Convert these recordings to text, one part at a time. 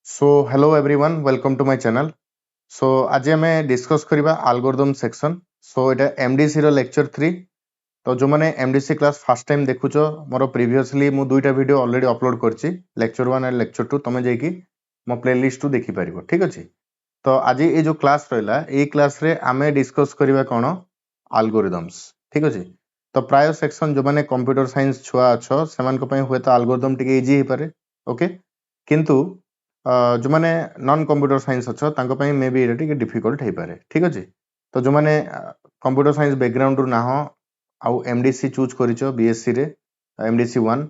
So hello everyone welcome to my channel. So आज आम discuss करबा एल्गोरिथम सेक्शन। सो एटा MDC रो lecture 3। तो जो मैंने एमडीसी क्लास फर्स्ट टाइम देखुचो मोर प्रीवियसली मु दुईटा वीडियो ऑलरेडी अपलोड करछि, लेक्चर 1 एंड लेक्चर 2। तुम जाइकी मो प्लेलिस्ट टू देखि परिबो, ठीक अछि। तो आज ये जो क्लास रहला ए क्लास रे आमे डिस्कस करबा कोन एल्गोरिथम्स, ठीक अछि। तो प्राय सेक्शन जो माने कंप्यूटर साइंस छुआ अछो सेमान को पय होय तो एल्गोरिथम टिके इजी हे पारे, ओके। किंतु जो माने नॉन कंप्यूटर साइंस अच्छो तांको पय मे बी एटा डिफिकल्ट हे पारे, ठीक अछि। तो जो माने कंप्यूटर साइंस बैकग्राउंड रु ना हो आउ एमडीसी चूज करिचो बीएससी रे एमडीसी 1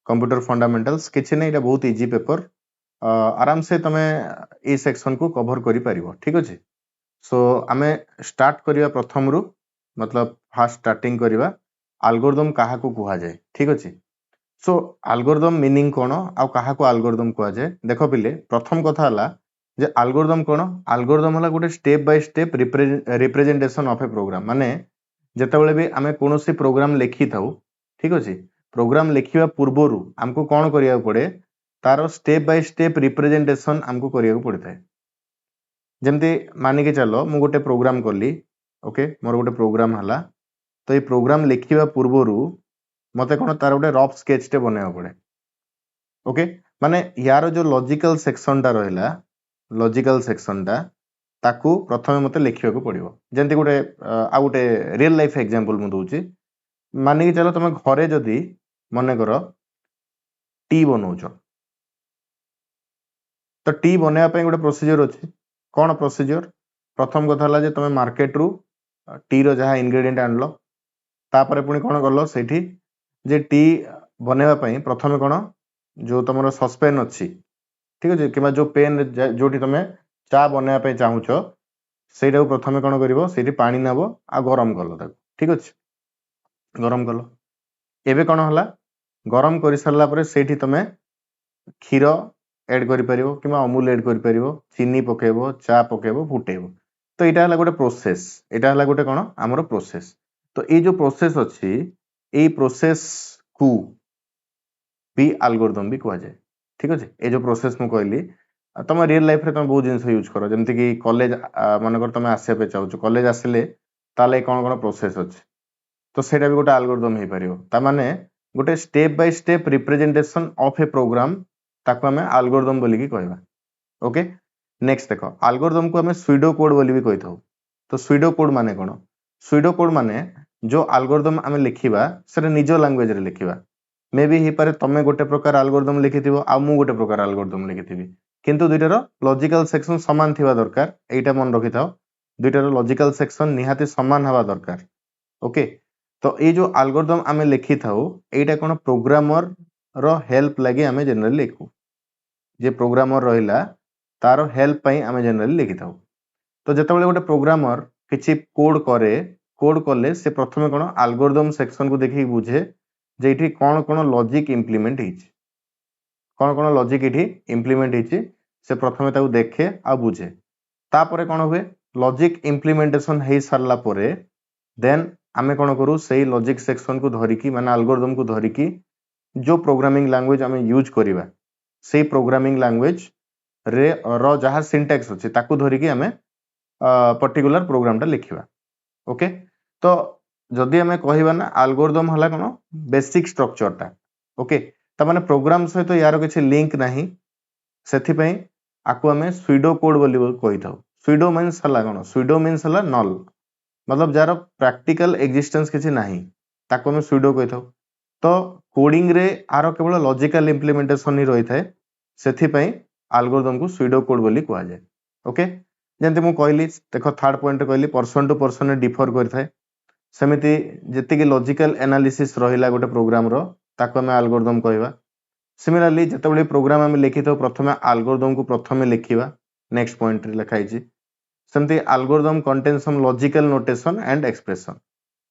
कंप्यूटर फंडामेंटल्स किछि नै, एटा बहुत इजी पेपर। आराम से तमे ए सेक्शन को कवर करि परिबो, ठीक अछि। सो आमे स्टार्ट करिया प्रथम रु, मतलब फास्ट स्टार्टिंग करिवा एल्गोरिथम काहा को कुहा जाय, ठीक अछि। सो एल्गोरिथम मीनिंग कोन आ काहा को एल्गोरिथम कुआ जाय देखो पिले। प्रथम कथा हला जे एल्गोरिथम कोन, एल्गोरिथम हला गोटे step by step representation of a program. माने जेतेबेले भी आमे कोनोसी प्रोग्राम लेखि थाउ, ठीक अछि, प्रोग्राम लेखिबा पूर्वरु हमको कोन करिया पड़े, तारो स्टेप बाय स्टेप रिप्रेजेंटेशन हमको करिया पड़े थाए। जेमति मानि के चलो मु गोटे प्रोग्राम करली, ओके, मोर गोटे प्रोग्राम हला। तो ये प्रोग्राम लेखिबा पूर्वरु मते कोन तार गोटे रफ स्केच टे बनेबा पड़े, ओके। माने यार जो लॉजिकल सेक्शन टा रहला, लॉजिकल सेक्शन टा ताकू प्रथमे मते लिखिबा को पड़िबो। जेंति गोटे आ गोटे रियल लाइफ एग्जांपल मु दोउची। मानि के चलो तुम घरे जदी मने करो टी बनौचो, तो टी बनेबा पय गोटे प्रोसीजर अछि। कोन प्रोसीजर? प्रथम कथा हला जे तुम मार्केट रु टी रो जहा इंग्रेडिएंट आनलो, तापरे पुनी कोन करलो सेठी जे टी बनेबा पय प्रथमे कोन जो तुमरो सस्पेन अछि, ठीक अछि, किबा जो पेन जोठी तुमे चा बनेबा पय चाहुचो सेटा प्रथमे कोन करिवो, सेठी पानी नबो आ गरम करलो ताको, ठीक अछि। गरम करलो, एबे कोन हला गरम करि सरला परे सेठी तुमे क्षीर ऐड करि परिवो किबा अमूल ऐड करि परिवो, चीनी पकेबो, चा पकेबो, फुटेबो। तो एटा हला गोटे प्रोसेस, एटा हला गोटे कोन हमरो प्रोसेस। तो ए जो प्रोसेस अछि ए प्रोसेस कु भी एल्गोरिथम भी कहा जाय, ठीक अछि। ए जो प्रोसेस मु कहली तुम रियल लाइफ रे तुम बहुत जिंस यूज करो, जेमति कि कॉलेज मन कर तुम आसे पे चाहू, कॉलेज आसिले ताले कोन कोन प्रोसेस अछि, तो सेटा भी गोटे एल्गोरिथम हे परिवो। ता माने गोटे step by step representation of a program ताको हमें एल्गोरिथम बोली की कहबा, ओके। नेक्स्ट देखो, एल्गोरिथम को हमें स्यूडो कोड बोली भी कहि थाउ। तो स्यूडो कोड माने कोन? स्यूडो कोड माने जो एल्गोरिथम हमें लिखिबा सेटा निजो लैंग्वेज रे लिखिबा। मे बी ही पारे तमे गोटे प्रकार एल्गोरिथम लिखिथिबो आ मु गोटे प्रकार एल्गोरिथम लिखिथिबि, किंतु दुइटार लॉजिकल सेक्शन समान थिबा दरकार। एटा मन रखि थाओ, दुइटार लॉजिकल सेक्शन निहाती समान हवा दरकार, ओके। तो ये जो एल्गोरिथम आमे लिखि थाउ एटा कोन प्रोग्रामर रो हेल्प लागि आमे जनरली लिखु। जे प्रोग्रामर रहिला तारो हेल्प पई आमे जनरली लिखि थाउ। तो जेतेबेले गोटे प्रोग्रामर किछि कोड करे, कोड करले से प्रथमे कोन एल्गोरिथम सेक्शन को देखि बुझे जे इठी कोन कोन लॉजिक इंप्लीमेंट हिची, कोन कोन लॉजिक इठी इंप्लीमेंट हिची से प्रथमे ताऊ देखे आ बुझे। तापरे कोन हुए, लॉजिक इंप्लीमेंटेशन हे सरला परे देन आमे कोन करू सेही लॉजिक सेक्शन को धरिकी, माने एल्गोरिथम को धरिकी जो प्रोग्रामिंग लैंग्वेज आमे यूज करिवा सेही प्रोग्रामिंग लैंग्वेज रे रो जहा सिंटैक्स अछि ताकू धरिकी आमे पर्टिकुलर प्रोग्राम टा लिखिबा, ओके। तो जदि हमें कहिबा ना एल्गोरिथम हला कोन बेसिक स्ट्रक्चर टा, ओके। त माने प्रोग्राम सहित यार किछि लिंक नाही, सेथि पई आकु हमें स्यूडो कोड बोली कहि थाउ। स्यूडो मींस हला कोन? स्यूडो मींस हला नल, मतलब जार प्रैक्टिकल एग्जिस्टेंस किछि नाही ताकु हमें स्यूडो कहि थाउ। तो कोडिंग रे आरो केवल लॉजिकल इंप्लीमेंटेशन ही रही थाए, सेथि पई एल्गोरिथम को स्यूडो कोड बोली कहा जाय, ओके। जेंति मु कहली देखो थर्ड पॉइंट कहली पर्सन टू पर्सन डिफर करथाय, सेमिति जेतिके लॉजिकल एनालिसिस रहिला गोटे प्रोग्राम रो ताको हमें एल्गोरिथम कहबा। सिमिलरली जेतेबेले प्रोग्राम हमें लिखि तो प्रथमे एल्गोरिथम को प्रथमे लिखिबा, नेक्स्ट पॉइंट रे लिखा हिची। सेमति algorithm contain some logical notation and expression.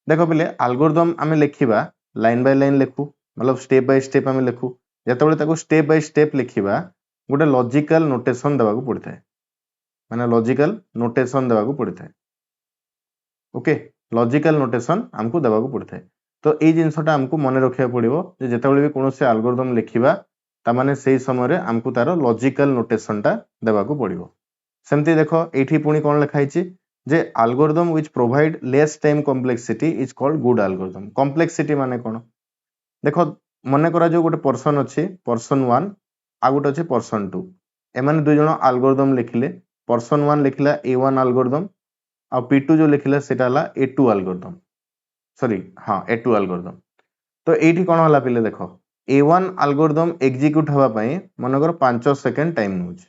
देखो पिले एल्गोरिथम हमें लिखिबा लाइन बाय लाइन लिखु, मतलब स्टेप बाय स्टेप हमें लिखु। जेतेबेले ताको स्टेप बाय स्टेप लिखिबा गोटे लॉजिकल नोटेशन देबाकू पड़िथाय, माने लॉजिकल नोटेशन देबाकू पड़िथाय, ओके। लॉजिकल नोटेशन हमको देबाकू पड़िथाय। तो ए जिंसटा हमको मने रखिया पड़िबो जे जेतेबेले भी कोनोसे एल्गोरिथम लिखिबा तामाने सेही समय रे हमकु तारो लॉजिकल नोटेशन टा देबा को पड़िबो सेमती देखो एठी पुणी कोन लिखाई छि जे algorithm which provide less time complexity is called good algorithm complexity माने कोन देखो मने करा जो गोटे पर्सन अछि पर्सन 1 आ गोटे अछि पर्सन 2 एमाने दुई जण algorithm लिखिले पर्सन 1 लिखिला A1 algorithm आ P2 जो लिखिला सेटा हला A2 algorithm सॉरी हां A2 algorithm तो एठी कोन हला पिले देखो A1 algorithm execute हवा पई मनकर 5 सेकंड टाइम नउछ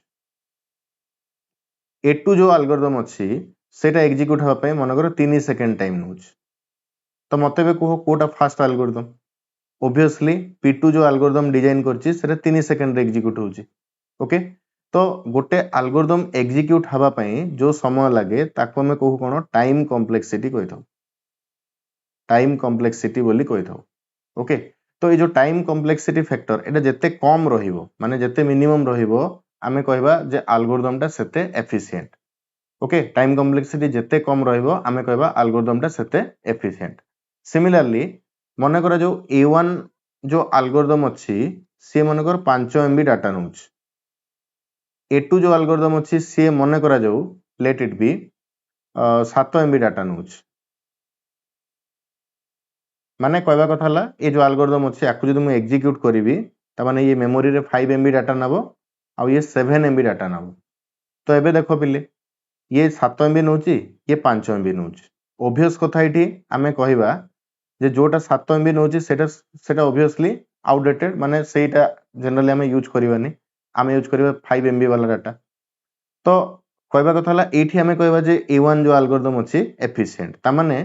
A2 जो algorithm अछि सेटा execute हवा पई मनकर 3 सेकंड टाइम नउछ तो मते बे को Kota fast algorithm obviously P2 जो algorithm डिजाइन करछि सेटा 3 सेकंड रे execute होछि ओके तो गोटे algorithm execute हवा पई जो समय लागे ताको हम कहू कोन टाइम कॉम्प्लेक्सिटी कहिथौ टाइम कॉम्प्लेक्सिटी बोली कहिथौ ओके तो ये जो टाइम कॉम्प्लेक्सिटी फैक्टर एटा जते कम रहिबो माने जते मिनिमम रहिबो आमे कहबा जे एल्गोरिथम टा सेते एफिशिएंट ओके टाइम कॉम्प्लेक्सिटी जते कम रहिबो आमे कहबा एल्गोरिथम टा सेते एफिशिएंट सिमिलरली मने करा जो A1 जो एल्गोरिथम अछि से मने कर 5 MB डाटा नउछ A2 जो एल्गोरिथम अछि से मने करा जो let it be 7 MB data नउछ माने कहबा कथा हला ए जो एल्गोरिथम अछि याकु जदि मु एग्जीक्यूट करिवि त माने ये मेमोरी रे 5 MB डाटा नबो आ ये 7 MB डाटा नबो तो एबे देखो पिले ये 7 MB नउची ये 5 MB नउची ऑब्वियस कथा इठी आमे कहिबा जे जोटा 7 MB नउची सेटा ऑब्वियसली आउटडेटेड माने सेटा जनरली आमे यूज करिवानी आमे यूज करिवा 5 MB वाला डाटा तो कहबा कथा हला एठी आमे कहबा जे A1 जो एल्गोरिथम अछि एफिशिएंट ता माने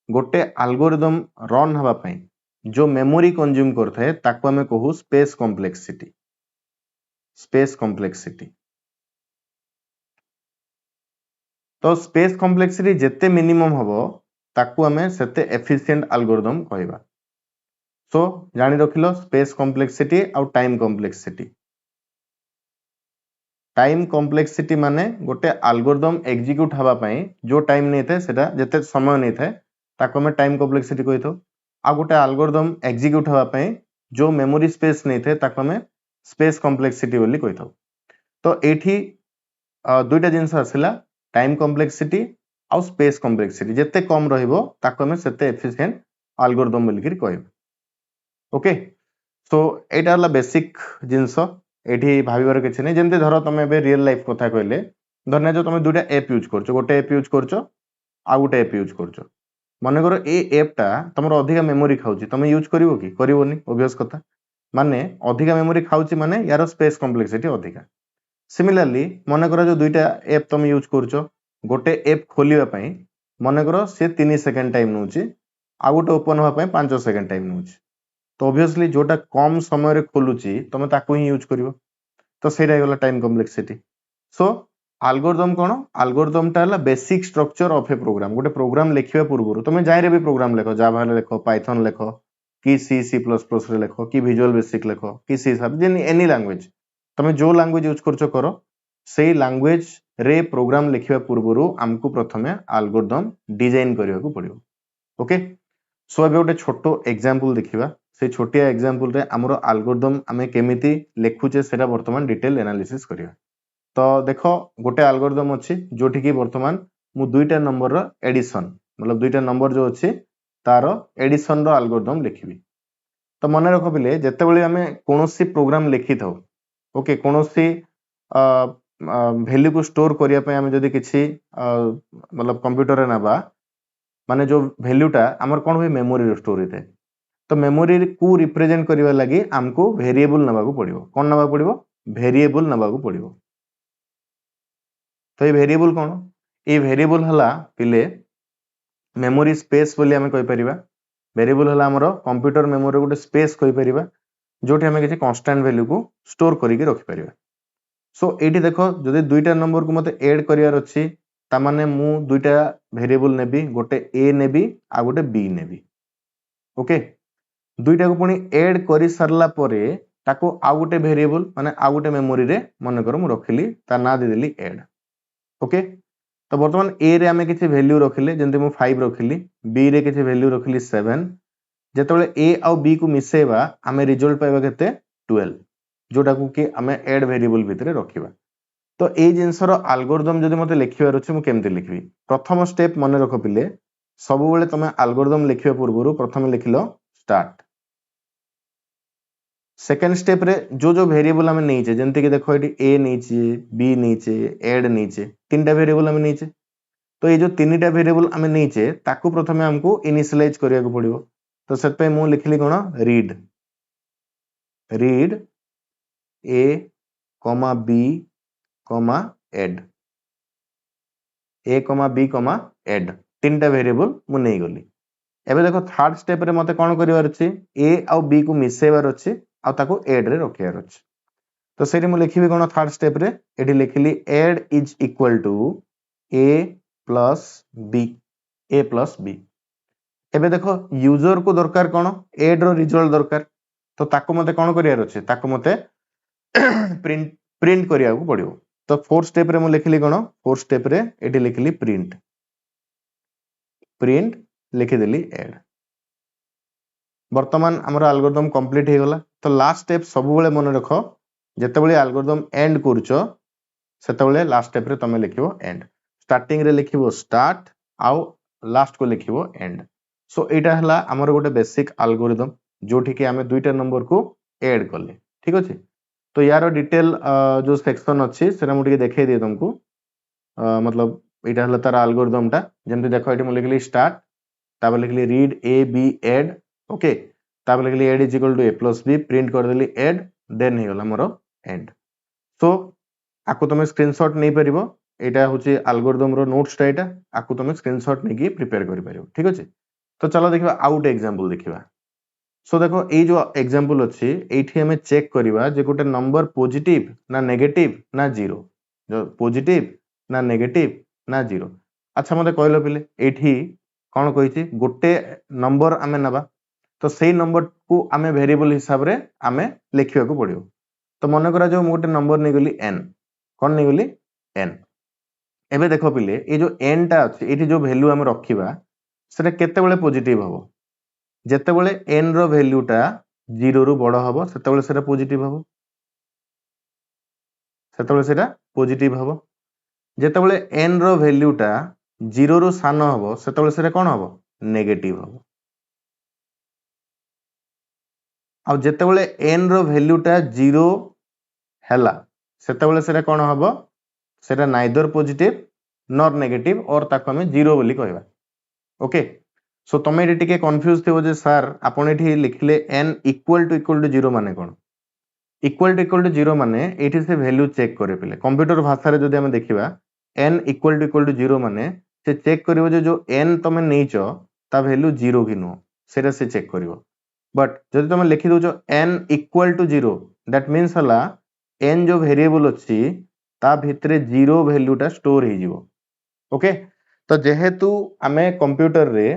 गोटे एल्गोरिथम रन हवा पई जो मेमोरी कंज्यूम करथाय ताको हमें कहू स्पेस कॉम्प्लेक्सिटी तो स्पेस कॉम्प्लेक्सिटी जेते मिनिमम हबो ताको हमें सेते एफिशिएंट एल्गोरिथम कहबा सो जानि रखिलो स्पेस कॉम्प्लेक्सिटी और टाइम कॉम्प्लेक्सिटी माने गोटे एल्गोरिथम एग्जीक्यूट हवा पई जो टाइम नै थाए सेटा जेते समय नै थाए ताको हमें टाइम कॉम्प्लेक्सिटी कहिथो आ गोटे एल्गोरिथम एग्जीक्यूट हवा पई जो मेमोरी स्पेस नै थाए ताको हमें स्पेस कॉम्प्लेक्सिटी बोली कहिथो तो एठी दुईटा जिंस आसिला टाइम कॉम्प्लेक्सिटी आ स्पेस कॉम्प्लेक्सिटी जेते कम रहिबो ताको हमें सेते एफिशिएंट एल्गोरिथम बोली कहब ओके सो एटा हला बेसिक जिंस एठी भाबिबार किछ नै जेंते धरो तमे बे रियल लाइफ कथा कहले धरने जो तमे दुईटा ऐप यूज करछो गोटे ऐप यूज करछो आ गोटे ऐप यूज करछो माने करो ए ऐप टा तमरो अधिका मेमोरी खाउची तमे यूज करिवो कि करिवोनी ऑब्वियस कथा माने अधिका मेमोरी खाउची माने यार स्पेस कॉम्प्लेक्सिटी अधिका सिमिलरली माने करो जो दुईटा ऐप तमे यूज करछो गोटे ऐप खोलिबा पई माने करो से 3 सेकंड टाइम नउची आ गोटे ओपन होबा पई 5 सेकंड टाइम नउची तो ऑब्वियसली जोटा कम समय रे खोलुची तमे ताको ही यूज करिवो तो सेटा गला टाइम कॉम्प्लेक्सिटी सो एल्गोरिथम कोन एल्गोरिथम टा हला basic structure of a program गोटे प्रोग्राम लिखिबा पूर्वरु तमे जायरे भी प्रोग्राम लेखो जावा रे लेखो पाइथन लेखो कि C++ रे लेखो कि विजुअल बेसिक लेखो कि C# जेनी एनी लैंग्वेज तमे जो लैंग्वेज यूज करछो करो सेही लैंग्वेज रे प्रोग्राम लिखिबा पूर्वरु हमकु प्रथमे एल्गोरिथम डिजाइन करिवा को पड़ियो ओके सो अबे गोटे छोटो एग्जांपल देखिबा से छोटिया एग्जांपल रे हमरो एल्गोरिथम हमें केमिति लेखुचे सेटा वर्तमान डिटेल एनालिसिस करिवा तो देखो गोटे एल्गोरिथम अछि जोठी की वर्तमान मु दुईटा नंबर रो एडिशन मतलब दुईटा नंबर जो अछि तारो एडिशन रो एल्गोरिथम लिखिबी तो मने रखो पिले जते बेले हमें कोनोसी प्रोग्राम लिखि थाउ ओके कोनोसी वैल्यू को स्टोर करिया पे हमें जदी किछि मतलब कंप्यूटर रे नबा माने जो वैल्यू टा हमर कोन होय मेमोरी रे स्टोर होते तो मेमोरी को रिप्रेजेंट करिवा लागि हमको वेरिएबल नबा को पड़िबो कोन नबा पड़िबो वेरिएबल नबा को पड़िबो तो ये वेरिएबल कोन ए वेरिएबल हला पिले मेमोरी स्पेस बोली हमें कहि परिबा वेरिएबल हला हमरो कंप्यूटर मेमोरी गोटे स्पेस कहि परिबा जोठी हमें किछि कांस्टेंट वैल्यू को स्टोर करिके रखि परिबा सो एठी देखो जदि दुईटा नंबर को मते ऐड करियार अछि ता माने मु दुईटा वेरिएबल नेबी गोटे a नेबी आ गोटे b नेबी ओके दुईटा को पुनी ऐड करि सरला परे ताको आ गोटे वेरिएबल माने आ गोटे मेमोरी रे मन कर मु रखिली ता ना दे देली ऐड ओके तो वर्तमान a रे हमें किछि वैल्यू रखिले जेंति मु 5 रखिली b रे किछि वैल्यू रखिली 7 जेतबेले a आ b को मिसेबा हमें रिजल्ट पाइबा केते 12 जोटा को कि आमे एड वेरिएबल भितरे रखिबा। तो ए जिंसर एल्गोरिथम जदि मते लिखिबार अछि मु केमते लिखबी प्रथम स्टेप मने रख पिले सब बेले तमे एल्गोरिथम लिखिबा पूर्वरु प्रथम लिखिलो स्टार्ट सेकेंड स्टेप रे जो वेरिएबल आमे नैचे जेंति कि देखो एटी ए नैचे बी नैचे एड नैचे तीनटा वेरिएबल आमे नैचे तो ये जो तीनटा वेरिएबल आमे नैचे ताकू प्रथमे हमको इनिशियलाइज करिया को पड़िबो तो सेत पे मु लिखली कोन read A comma B comma add A comma B comma add तीनटा वेरिएबल मु नै गली एबे देखो थर्ड स्टेप रे मते कोन करिवार अछि ए आ बी को मिसेबार अछि आ ताको एड रे रखियार अछि तो सेठी मु लिखिबी कोन थर्ड स्टेप रे एठी लिखिली add is equal to A plus B एबे देखो यूजर को दरकार कोन एड रो रिजल्ट दरकार तो ताको मते कोन करियार अछि ताको मते प्रिंट करिया को पड़ियो तो फोर्थ स्टेप रे मु लिखिली कोन फोर्थ स्टेप रे एठी लिखिली प्रिंट लिखि देली एड वर्तमान हमर एल्गोरिथम कंप्लीट हे गला तो लास्ट स्टेप सब बेले मन रखो जते बेले एल्गोरिथम एंड करछो सेते बेले लास्ट स्टेप रे तमे लिखिबो एंड स्टार्टिंग रे लिखिबो स्टार्ट आउ लास्ट को लिखिबो एंड सो एटा हला हमर गोटे बेसिक एल्गोरिथम जोठी कि हमें दुईटा नंबर को ऐड करले ठीक अछि तो यार डिटेल जो सेक्शन अछि सेरा मुटिके देखाई दिए तुमको मतलब एटा हला तार एल्गोरिथम टा जेंति देखो एटी मु लिखली स्टार्ट तापर लिखली read A B add okay तापर लिखली add is equal to A plus B print कर देली एड देन हे गला मोर एंड सो आकु तमे स्क्रीनशॉट नै परिबो एटा होची एल्गोरिथम रो नोट्स टा एटा आकु तमे स्क्रीनशॉट नै की प्रिपेयर करि परिबो ठीक अछि तो चलो देखिबा आउट एग्जांपल देखिबा सो देखो ए जो एग्जांपल अछि एठी हमें चेक करिबा जे गोटे नंबर पॉजिटिव ना नेगेटिव ना जीरो जो पॉजिटिव ना नेगेटिव ना जीरो अच्छा मते कहलो पिले एठी कोन कहिछि गोटे नंबर आमे नबा तो सेही नंबर को आमे वेरिएबल हिसाब रे आमे लिखिया को पड़ियो तो मन करा जो मोटे नंबर नै गली n कोन नै गली n एबे देखो पिले ए जो n टा अछि एठी जो वैल्यू आमे रखिबा सेटा केते बेले पॉजिटिव हबो जेते बेले n रो वैल्यू टा 0 रु बड़ हबो सेते बेले सेटा पॉजिटिव हबो सेते बेले सेटा पॉजिटिव हबो जेते बेले n रो वैल्यू टा 0 रु सान हबो सेते बेले सेटा कोन हबो नेगेटिव हबो आ जेते बेले n रो वैल्यू टा 0 हैला सेते बेले सेटा कोन हबो सेटा नाइदर पॉजिटिव नॉर नेगेटिव और ताको हमें 0 बोली कहबा ओके सो तमे एटी टिके कंफ्यूज थिबो जे सर आपण एठी लिखले n इक्वल टू 0 माने कोन इक्वल टू 0 माने एठी से वैल्यू चेक करे पिले कंप्यूटर भाषा रे जदि हम देखिबा n इक्वल टू 0 माने से चेक करिवो जे जो n तमे नेइचो ता वैल्यू 0 कि नो सेटा से चेक करिवो बट जदि तमे लिखि दो जो n equal to 0 that means हला n जो वेरिएबल अछि ता भितरे 0 वैल्यू टा स्टोर हे जिवो ओके तो जेहेतु आमे कंप्यूटर रे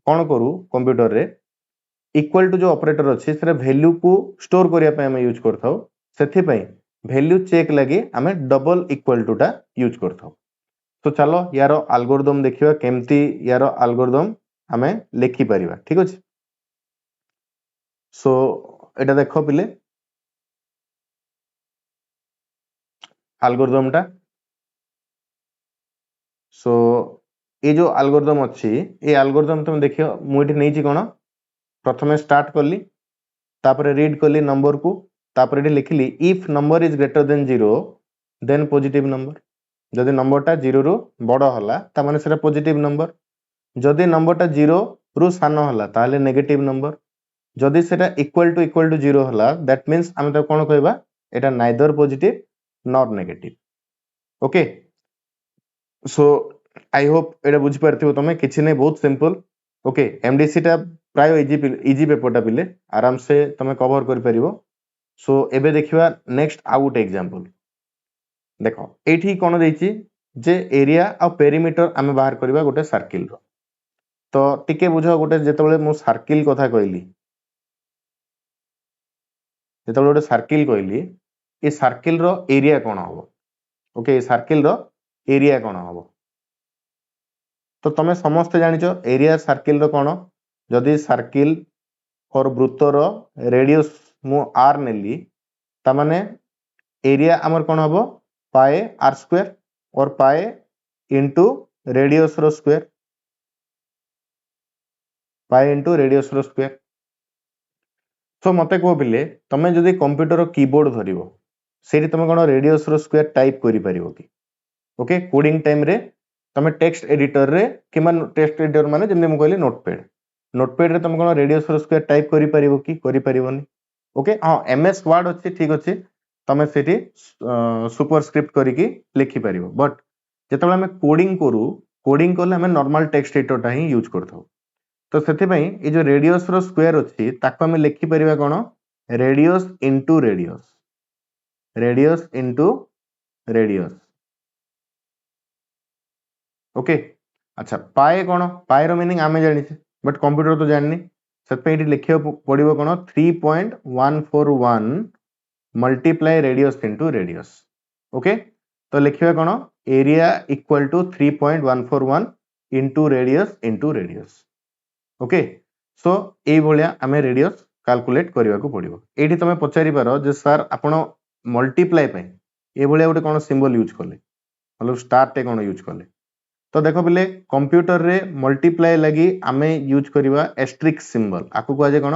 कोन करू कंप्यूटर रे इक्वल टू जो ऑपरेटर अछि सेरा वैल्यू को स्टोर करिया पे हम यूज करथाउ सेथि पई वैल्यू चेक लागि आमे डबल इक्वल टू टा यूज करथाउ तो चलो यारो एल्गोरिथम देखिबा केमती यारो एल्गोरिथम आमे लिखि परिबा ठीक अछि सो एटा देखो पिले एल्गोरिथम टा सो ए जो एल्गोरिथम अछि ए एल्गोरिथम तुम देखियो मु एठी नैछि कोन प्रथमे स्टार्ट करली तापरे रीड करली नंबर को तापरे एठी लिखली if number is greater than 0 then positive number जदि नंबर टा 0 रु बड़ हला ता माने सेटा पॉजिटिव नंबर जदि नंबर टा 0 रु सानो हला ताले नेगेटिव नंबर जदि सेटा इक्वल टू 0 हला दैट मींस हम त कोन कहबा एटा neither positive nor negative okay so I hope एटा बुझी परथिबो तमे किछि नै बहुत सिंपल ओके एमडीसी टा प्राय इजी पेपर टा पिले आराम से तमे कवर कर परिबो सो एबे देखिबा नेक्स्ट आउट एग्जांपल देखो एठी कोन देछि जे एरिया आ पेरीमीटर आमे बाहर करबा गोटे सर्किल रो तो टिके बुझो गोटे जेतेबेले मु सर्किल कथा कहली जेतेबेले गोटे सर्किल कहली ए सर्किल रो एरिया कोन हबो ओके सर्किल रो एरिया कोन हबो तो तमे समस्त जानिचो एरिया सर्किल रो कोन जदि सर्किल और वृत्त रो रेडियस मु r नेली ता माने एरिया आमर कौन हम पाए आर स्क्वायर और पाए इंटू रेडियस रो स्क्वायर पाए इंटू रेडियस रो स्क्वायर सो मते को बिले तमे जदि कंप्यूटर कीबोर्ड धरिबो सेठी तमे कोन रेडियस रो स्क्वायर टाइप करि परिबो कि ओके कोडिंग टाइम रे तमे टेक्स्ट एडिटर रे किमान टेक्स्ट एडिटर माने जेमने मु कहली नोटपैड रे तमे कोन रेडियस रो स्क्वायर टाइप करि परिबो कि करि परिबोनी ओके हां एमएस वर्ड अछि ठीक अछि तमे सेठी सुपरस्क्रिप्ट करिकि लिखि परिबो बट जेतबे हम कोडिंग करले हम नॉर्मल टेक्स्ट एडिटर टा ही यूज करथौ तो सेति पई ए जो रेडियस रो स्क्वायर अछि ताको हम लिखि परिबा कोन रेडियस इनटू रेडियस ओके अच्छा पाए कोन पाए रो मीनिंग आमे जानि छे बट कंप्यूटर तो जाननी सेति पई एठी लिखियो पडिबो कोन 3.141 multiply radius into radius okay तो लिखिबा कोन area equal to 3.141 into radius okay so ए भलिया आमे रेडियस कैलकुलेट करबा को पडिबो एठी तमे पचारि पारो जे सर आपण मल्टीप्लाई पई ए भलिया गोटे कोन सिंबल यूज करले मतलब स्टार टे कोन यूज करले तो देखो पिले कंप्यूटर रे मल्टीप्लाई लगी आमे यूज करबा एस्ट्रिक्स सिंबल आकु कहजे कोन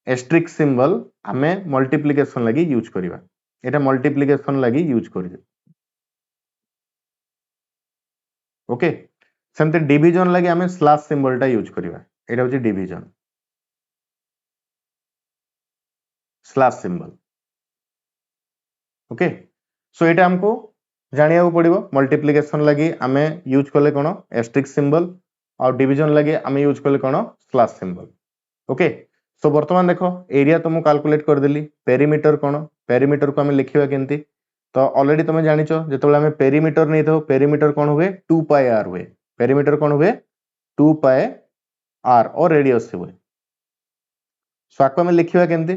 एस्ट्रिक्स सिंबल आमे मल्टीप्लिकेशन लगी यूज करबा एटा मल्टीप्लिकेशन लगी यूज करजे ओके सेमते डिवीजन लगी आमे स्लैश सिंबल टा यूज करबा एटा होची division slash symbol okay so एटा हमको जानिया को पड़िबो मल्टीप्लिकेशन लगी आमे यूज करले कोन एस्ट्रिक्स सिंबल और डिवीजन लगी आमे यूज करले कोन स्लैश सिंबल ओके सो वर्तमान देखो एरिया तो मु कैलकुलेट कर देली पेरीमीटर कोन पेरीमीटर को आमे लिखिबा केंती तो ऑलरेडी तुम जानिचो जेतबेला आमे पेरीमीटर नै थो पेरीमीटर कोन हुए 2 पाई आर हुए पेरीमीटर कोन हुए 2 पाई आर और रेडियस हुए सो आको आमे लिखिबा केंती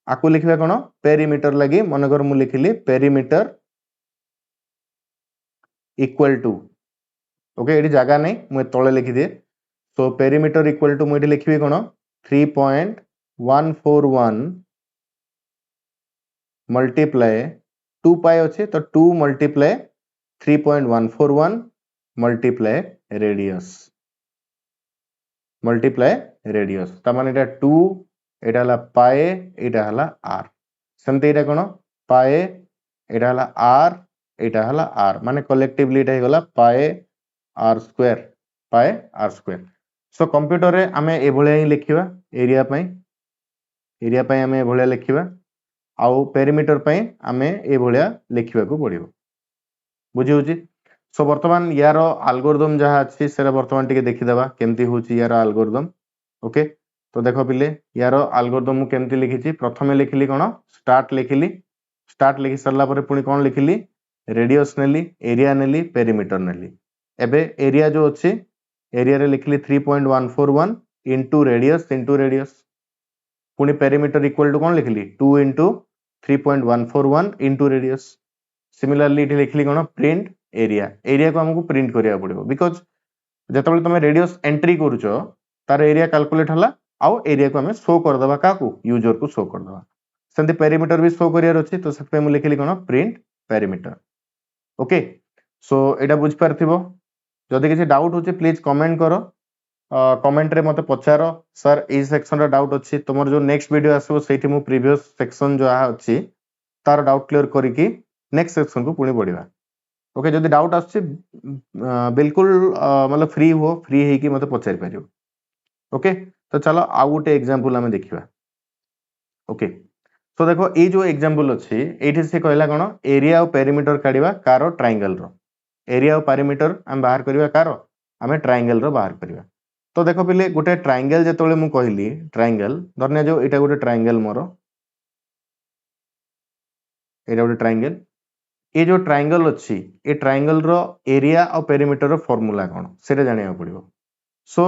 आको लिखिबा कोन पेरीमीटर लगी मनगर मु लिखिली पेरीमीटर इक्वल टू ओके एडी जगह नै मु तळे लिखि दिए सो पेरीमीटर इक्वल टू मु एडी लिखिबी कोन 3.141 मल्टीप्लाई 2 पाई अच्छे तो 2 मल्टीप्लाई 3.141 मल्टीप्लाई रेडियस ता माने एटा 2 एटा हला पाए एटा हला आर सेमते एटा कोन पाए एटा हला आर माने कलेक्टिवली एटा हेगला पाए आर स्क्वायर सो कंप्यूटर रे आमे ए भलिया ही लिखिबा एरिया पई आमे ए भलिया लिखिबा आउ पेरीमीटर पई आमे ए भलिया लिखिबा को पड़िबो बुझी होची सो वर्तमान यारो एल्गोरिथम जहा अछि सेरा वर्तमान टिके देखि देबा केमती होची यारो एल्गोरिथम ओके तो देखो पिले यारो एल्गोरिथम मु केमती लिखिची प्रथमे लिखिली कोन स्टार्ट लिखि सरला परे पुनी कोन लिखिली रेडियस नेली एरिया नेली पेरीमीटर नेली एबे एरिया जो अछि एरिया रे लिखिली 3.141 इनटू रेडियस पुनी पेरीमीटर इक्वल टू कोन लिखिली 2 इनटू 3.141 इनटू रेडियस सिमिलरली इठी लिखिली कोन प्रिंट एरिया को हमको प्रिंट करिया पड़िबो बिकॉज़ जेतबेले तमे रेडियस एंट्री करूचो तार एरिया कैलकुलेट हला आउ एरिया को हमें शो कर दबा काकू यूजर को शो कर दबा सेंती पेरीमीटर भी शो करियार अछि तो सेपे मु लिखिली कोन प्रिंट पेरीमीटर ओके सो एटा बुझ पारथिबो जदि किसी डाउट होची प्लीज कमेंट करो कमेंट रे मते पचारो सर ए सेक्शन रा डाउट अछि तमर जो नेक्स्ट वीडियो आसबो सेठी मु प्रीवियस सेक्शन जो अछि तार डाउट क्लियर करी कि नेक्स्ट सेक्शन को पुणी बढ़िबा ओके जदि डाउट आछि बिल्कुल मतलब फ्री हे कि मते पचारि परियो ओके तो चलो आउ गोटे एग्जांपल हमें देखिबा ओके तो देखो ए जो एग्जांपल अछि एठी से कहला कोन एरिया और पेरीमीटर काढिबा कारो ट्रायंगल रो एरिया और पेरीमीटर हम बाहर करिबा कारो हमें ट्रायंगल रो बाहर करिबा तो देखो पहिले गोटे ट्रायंगल जेतोले मु कहली ट्रायंगल धरने जो एटा गोटे ट्रायंगल मोरो एटा गोटे ट्रायंगल ए जो ट्रायंगल अछि ए ट्रायंगल रो एरिया और पेरीमीटर रो फार्मूला कोन सेटा जानिया पड़िबो सो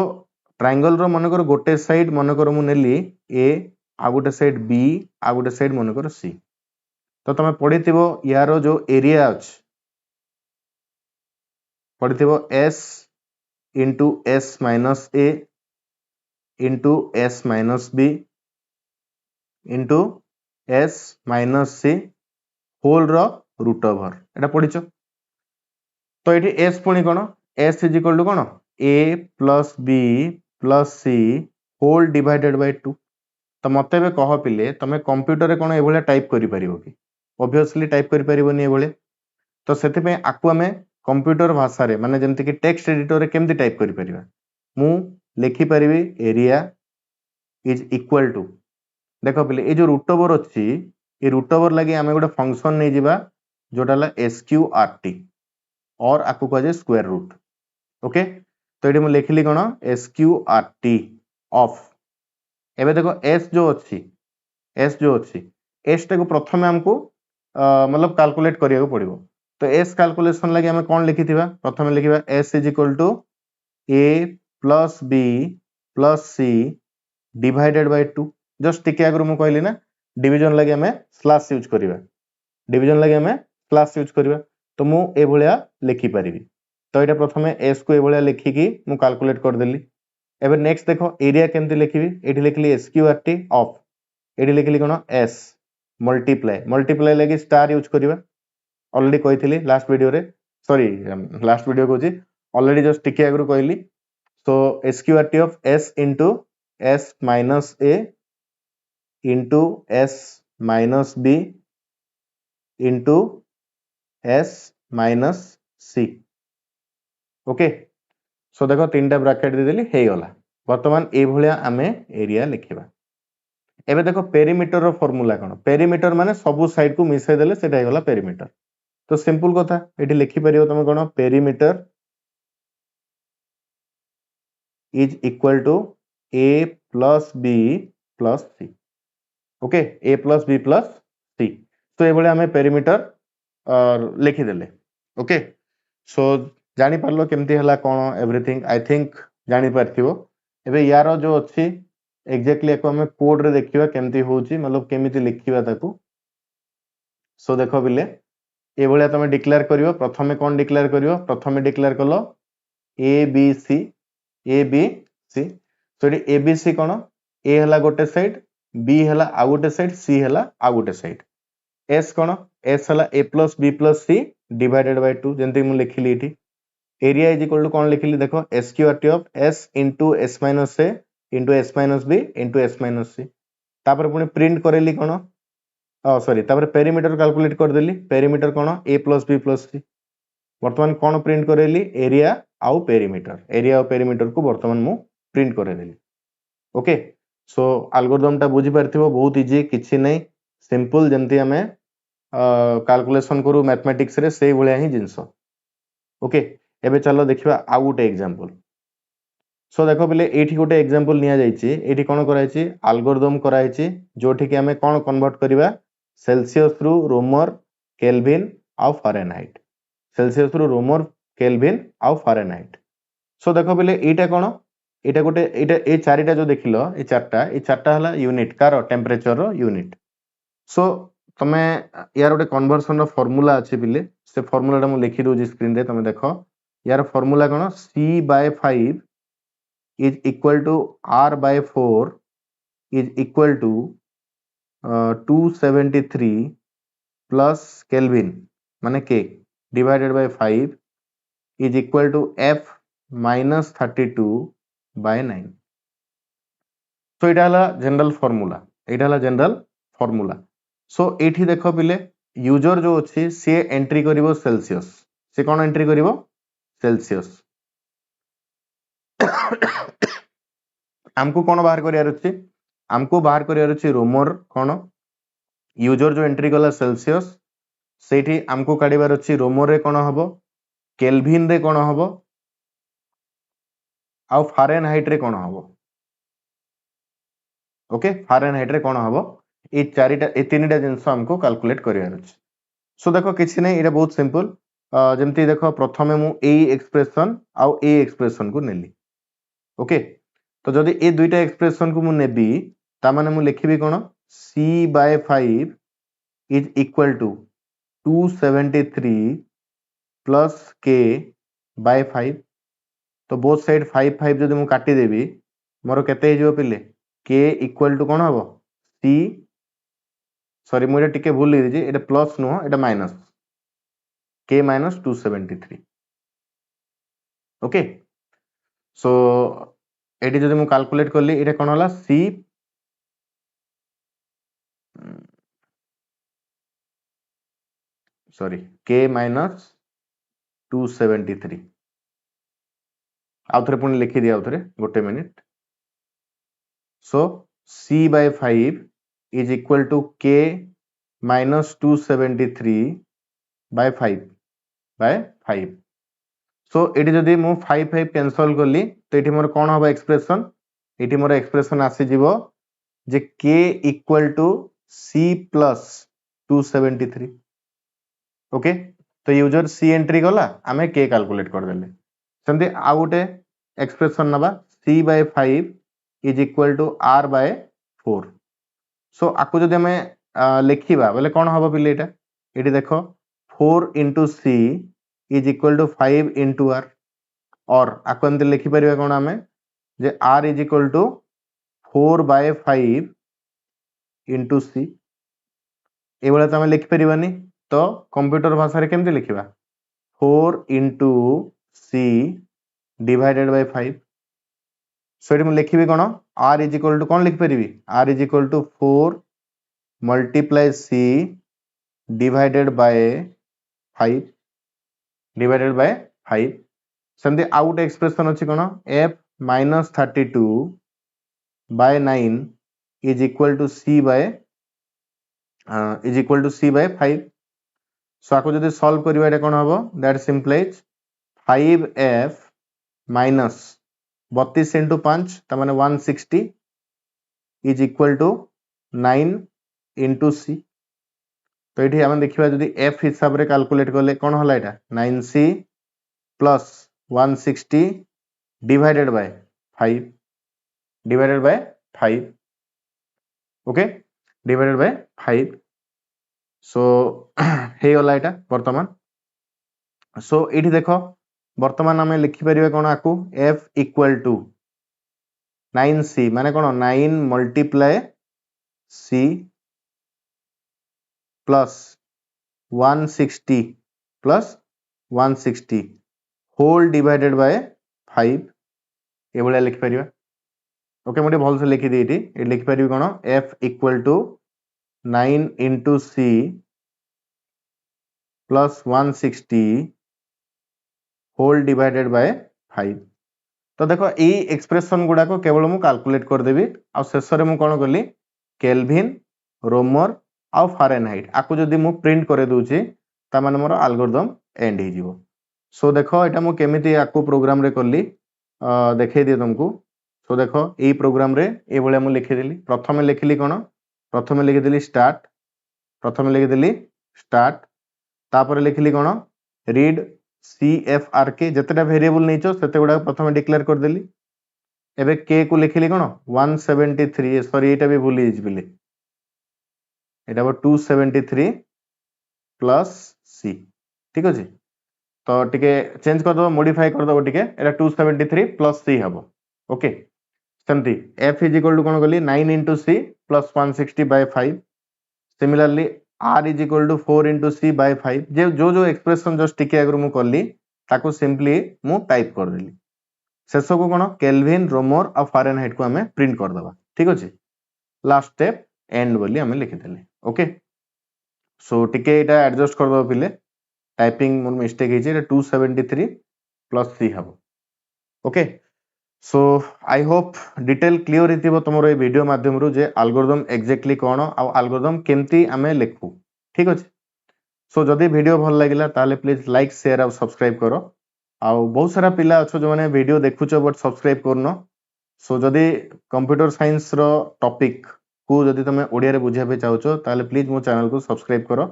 ट्रायंगल रो मनकर गोटे साइड मनकर मु नेली ए आ गोटे साइड बी आ गोटे साइड मनकर सी तो तमे पढिथिबो यारो जो एरिया अछि पढिथिबो s into s minus a into s minus b into S minus C whole root over एटा पढ़िच। तो ये एस पुणी कौन एस इज इक्वल टू कौन A plus B plus C whole divided by 2। तो मत कह पिले तुम कंप्यूटर कौन ये टाइप कर कि ऑब्वियसली टाइप कर तो से आपको आम कंप्यूटर भाषा रे माने जमती कि टेक्स्ट एडिटर केमती टाइप कर मु लिखिपर एरिया इज इक्वल टू देख पिले ये जो रूट ओवर अच्छी ये रूट ओवर लगे आम गोटे फंक्शन नहीं जावा जोटा SQRT और आपको कह स्क्वायर रूट। ओके तो ये मुझे लिखिली कौन SQRT ऑफ एबे देखो एस जो अच्छी एस टा को प्रथम आमको मतलब कैलकुलेट करिया पड़िबो। तो एस कैलकुलेशन लगे आम कौन लिखि प्रथम लिखा S is equal to A plus B plus C divided by 2 just टिके आगु मुझे कहली ना डिविजन लगे आम स्लैश यूज करवा डिविजन लगे आम स्लैश यूज करवा तो मुझे ये लिखिपारि। तो ये प्रथम एस को ये लिखिकी मुझे कैलकुलेट करदेली। एबे नेक्स्ट देखो एरिया केमती लिखी ये लिखली SQRT ऑफ ये लिखली कौन एस मल्टीप्लाई लगे स्टार यूज करवा ऑलरेडी कही लास्ट वीडियो रे सॉरी लास्ट वीडियो कहूँ ऑलरेडी जस्ट टिके आगु कहली। So SQRT of S into S minus A into S minus B into S minus C. Okay so देखो 3टा ब्रैकेट देदेली हो गला। बर्तमान ये आम एरिया लिखा। एबे देखो पेरीमीटर रो फॉर्मूला कौन पेरीमीटर माने सबु साइड को मिसई देले सेटा हो गला पेरीमीटर। तो सिंपल कथा ये लिखिपर तुम कौन perimeter is equal to A plus B plus C. Okay A plus B plus C तो ये आम पेरीमीटर लिखिदेले। ओके सो जानी पारलो केमती हला कौन एवरीथिंग आई थिंक जानी पारथिबो। एबे यार जो अच्छी एक्जेक्टली आम कोड रे देखिबा केमती होची मतलब केमिति लिखिबा ताकू। सो देखो बिले ये भाया तुम डिक्लेयर करियो प्रथमे कौन डिक्लेयर करियो प्रथमे डिक्लेयर कलो ABC तो ये ABC कौन ए हला गोटे साइड बी हला आ गोटे साइड सी हला आ गोटे साइड एस कौन एस हला A plus B plus C divided by 2 जंती मु लिखिली एठी। एरिया इज इक्वल टू कौन लिखिली देखो SQRT of S into S minus A into S minus B into S minus C तापर पुणी प्रिंट करेली कौन सॉरी तापर पेरीमीटर कैलकुलेट करदेली पेरीमीटर कौन ए प्लस बी प्लस सी बर्तमान कौन प्रिंट करेली एरिया आउ पेरीमीटर को बर्तमान मु प्रिंट करेदेली। ओके सो एल्गोरिथम टा बुझी पारथिबो बहुत इजी किछि नै सिंपल जंती हमें कैलकुलेशन करू मैथमेटिक्स रे सेही भलिया ही जिंस। ओके एबे चलो देखिबा आउ गोटे एग्जांपल। सो देखो बिले एठी गोटे एग्जांपल निया जायछि एठी कोन करायछि एल्गोरिथम करायछि जोठी कि हमें कोन कन्वर्ट करिवा सेल्सियस रु रोमर केल्विन आउ फारेनहाइट सेल्सियस रु रोमर केल्विन आउ फारेनहाइट। सो देखो बिले एटा कोन एटा गोटे एटा ए चारिटा जो देखिलो ए चारटा हला यूनिट कार टेम्परेचर रो यूनिट। सो तमे यार गोटे कन्वर्सन रो फार्मूला अछि बिले से फार्मूला टा मु लिखि दोजी स्क्रीन रे तमे देखो यार formula cone C/5 is equal to R by 4 is equal to 273 plus Kelvin माने K divided by 5 is equal to F minus 32 by 9। तो इटा हला जनरल फार्मूला सो एठी देखो पिले यूजर जो अच्छी सी एंट्री करिवो सेल्सियस से कौन एंट्री करिवो सेल्सियस आमको कौन बाहर करियार अछि आमको बाहर करियार अछि रोमर कौन यूजर जो एंट्री कला सेल्सियस सेठी आमको काढिबार अछि रोमर रे कौन हबो केल्विन रे कौन हबो आ फारेनहाइट रे कौन हबो। ओके फारेनहाइट रे कौन हबो ए चारिटा ए तीनटा जिंस हमको कैलकुलेट करियार अछि। सो देखो किछि नै एटा बहुत सिंपल जेमती देखो प्रथमे मु ए एक्सप्रेशन आउ ए एक्सप्रेशन को नेली। ओके तो जदि ए दुईटा एक्सप्रेशन को मु नेबी ता माने मु लिखिबी कोन C/5 is equal to 273 plus K by 5 तो बोथ साइड 5 जदि मु काटी देबी मोर केते हे जिवो पिले K इक्वल टू कोन हबो C सॉरी मुझे टिके भूल लिखी एटा प्लस नुह एटा minus k minus 273 okay so eighty जदि मु कैलकुलेट करली एटा कोन होला c सॉरी k minus 273 आउ थरे पुणी लिखि दिया थरे गोटे minute so c by 5 is equal to k minus 273 by 5 so eighty जदि मु 5 कैंसल करली तो एटी मोर कोन होबा एक्सप्रेशन एटी मोर एक्सप्रेशन आसी जीवो जे k equal to c plus 273 okay तो यूजर c एंट्री गला आमे k कैलकुलेट कर देले सेमते आ गोटे एक्सप्रेशन नबा c by 5 is equal to r by 4 सो आकु जदि हमें लिखिबा बोले कोन होबा पिले एटा एटी देखो 4 into c is equal to 5 into r और आकु एमते लिखि परिबा कोन हमें जे r is equal to 4 by 5 into c ए बेला तो हमें लिखि परिबानी तो कंप्यूटर भाषा रे केमते लिखिबा 4 into c divided by 5 so eighty मु लिखिबी कोन r is equal to कोन लिखि परिबी r is equal to 4 multiply c divided by 5 सेमती आउ गोटे एक्सप्रेशन अछि कोन f minus 32 by 9 is equal to c by 5 सो आको जदि सॉल्व करिबा एटा कोन हबो दैट सिंपलाइज 5f minus 32 into 5 त माने 160 is equal to 9 into c तो ये आम देखा जदि f हिसाब रे कैलकुलेट कले कौन होला एटा 9c plus 160 divided by 5 okay divided by 5 so हे होला एटा वर्तमान सो एठी देखो वर्तमान आमे लिखि परिबा कोन आकु f इक्वल टू 9c माने कोन 9 multiply c plus 160 plus 160 whole divided by 5 ये भलिया लिखि परिबा ओके मोटे भल से लिखि देइटी ए लिखि परिबी कोन f equal to 9 into c plus 160 whole divided by 5 तो देखो ए एक्सप्रेशन गुडा को केवल मु कैलकुलेट कर देबी आ शेष रे मु कोन करली केल्विन रोमर आ फारेनहाइट आकु जदि मु प्रिंट करे दूची ता माने मोर एल्गोरिथम एंड हे जीवो सो देखो एटा मु केमिति आकु प्रोग्राम रे करली देखे दिए तुमको सो देखो ए प्रोग्राम रे ए भले मु लिखि देली प्रथमे लिखिली कोन प्रथमे लिखि देली स्टार्ट तापर लिखिली कोन रीड cfrk जतेटा वेरिएबल नेचो सेते गुडा प्रथमे डिक्लेयर कर देली एबे k को लिखिली कोन 173 सॉरी एटा भी भूली जिबिले एटा 273 प्लस c ठीक अछि तो टिके चेंज कर दो मॉडिफाई कर दो टिके एटा 273 प्लस c हबो ओके सेमती f इज इक्वल टू कोन गली 9 into c plus 160 by 5 similarly r is equal to 4 into c by 5 जे जो एक्सप्रेशन जस्ट टिके अगर मु करली ताको सिंपली मु टाइप कर देली शेष को कोन केल्विन रोमर और फारेनहाइट को हमें प्रिंट कर दबा ठीक अछि लास्ट स्टेप एंड बोली हमें लिखि देले ओके सो टिके एटा एडजस्ट कर दो पिले टाइपिंग मोर मिस्टेक हे जे 273 प्लस c हबो okay so I hope detail clear हितिबो तमरो ए वीडियो माध्यम रु जे एल्गोरिथम एक्जेक्टली कोन आ एल्गोरिथम केमती हमें लिखू ठीक अछि सो जदी वीडियो भल लागिला ताले प्लीज लाइक शेयर और सब्सक्राइब करो आ बहुत सारा पिला अछो जो माने वीडियो देखुचो बट सब्सक्राइब करनो सो जदी कंप्यूटर साइंस रो टॉपिक को जदी तमे ओडिया रे बुझिया पे चाहछो ताले प्लीज मो चैनल को सब्सक्राइब करो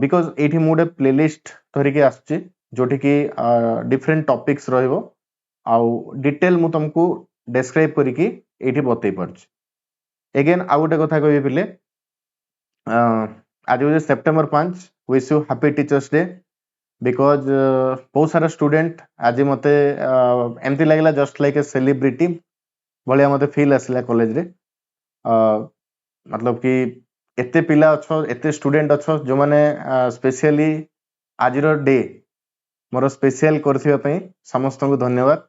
बिकॉज़ एठी मोडे प्लेलिस्ट धरि के आछी जोठी की डिफरेंट टॉपिक्स रहइबो आउ डिटेल मु तुमको डिस्क्राइब करिकी एठी बतै परछ अगेन आ गोटे कथा कहबी पिले आज हो September 5 wish you happy teachers day because बहुत सारा स्टूडेंट आज मते एमती लागला जस्ट लाइक ए सेलिब्रिटी भलिया मते फील आसला कॉलेज रे मतलब कि एते पिला अच्छो एते स्टूडेंट अच्छो जो माने स्पेशली आज डे मोर स्पेशल करथिबा पई समस्त को धन्यवाद।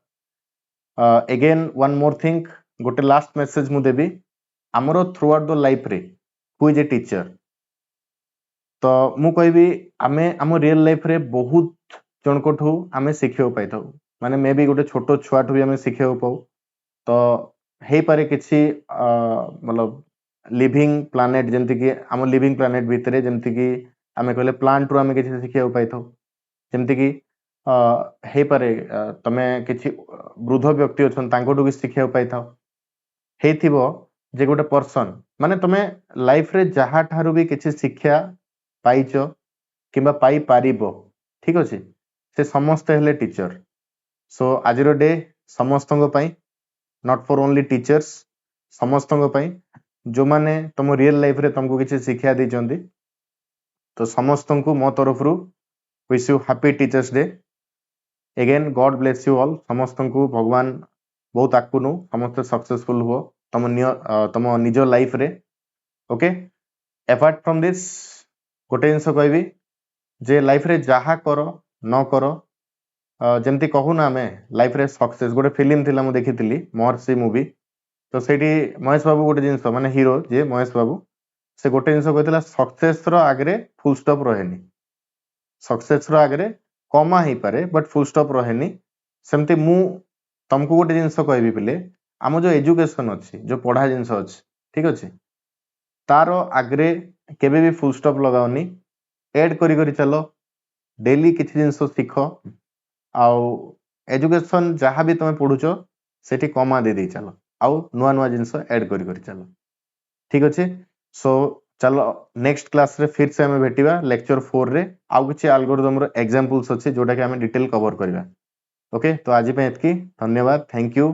अगेन वन मोर थिंग गोटे लास्ट मेसेज मु देबी हमरो थ्रू आउट द लाइफ रे हु इज ए टीचर तो मु कहबी आमे हम रियल लाइफ रे बहुत जनकोठू आमे शिखियो पाई थाउ माने मे बी गोटे छोटो छुआठू भी आमे शिखियो पाऊ तो हे पारे किछि मतलब लिविंग प्लानेट जेमति कि हम लिविंग प्लानेट भितरे जेमति कि आमे कहले प्लांट रू आमे किछि शिखियो पाई थाउ जेमति कि हे पारे तमे किछि वृद्ध व्यक्ति अछन तांकोठू किछि शिखियो पाई थाउ हेथिबो जे गोटे पर्सन माने तमे लाइफ रे जहा ठारू भी किछि शिक्षा पाइचो किंबा पाई पारिबो ठीक अछि से समस्त हेले टीचर सो आजिरो डे समस्तंग पई नॉट फॉर ओनली टीचर्स समस्तंग पई जो माने तुम रियल लाइफ रे तुमको किछि शिक्षा दै चंदी तो समस्तन को मो तरफ रु wish you happy teachers day again God bless you all समस्तन को भगवान बहुत आकुनु समस्त सक्सेसफुल हो तुम निज लाइफ रे ओके अपार्ट फ्रॉम दिस गोटे जिनस कहबी जे लाइफ रे जहा करो न करो जेमती कहूना आमे लाइफ रे सक्सेस गोटे फिल्म थिला मु देखिथिली महर्षि मूवी तो सेठी महेश बाबू गोटे जिनस माने हीरो जे महेश बाबू से गोटे जिनस कहथिला सक्सेस रो आगरे फुल स्टॉप रहेनी सक्सेस रो आगरे कमा ही पारे बट फुल स्टॉप रहेनी सेमती मु तुमको गोटे जिनस कहबी पिले आम जो एजुकेशन अच्छी जो पढ़ा जिनस अच्छी ठीक अच्छे तार आगरे केबे भी फुल स्टॉप लगाओनी एड करी करी चलो डेली किछि जिनस सीख आउ एजुकेशन जहाँ भी तुम पढ़ुच सेठी कमा दे दे चलो आउ नुआ नुआ जिनस एड करी करी चलो ठीक अच्छे सो चलो नेक्स्ट क्लास रे फिर से हमें भेटिबा लेक्चर 4 रे आउ किछि एल्गोरिथम रो एग्जांपल्स अछि जोटा कि हमें डिटेल कवर करबा ओके तो आज पे एतकी धन्यवाद थैंक यू।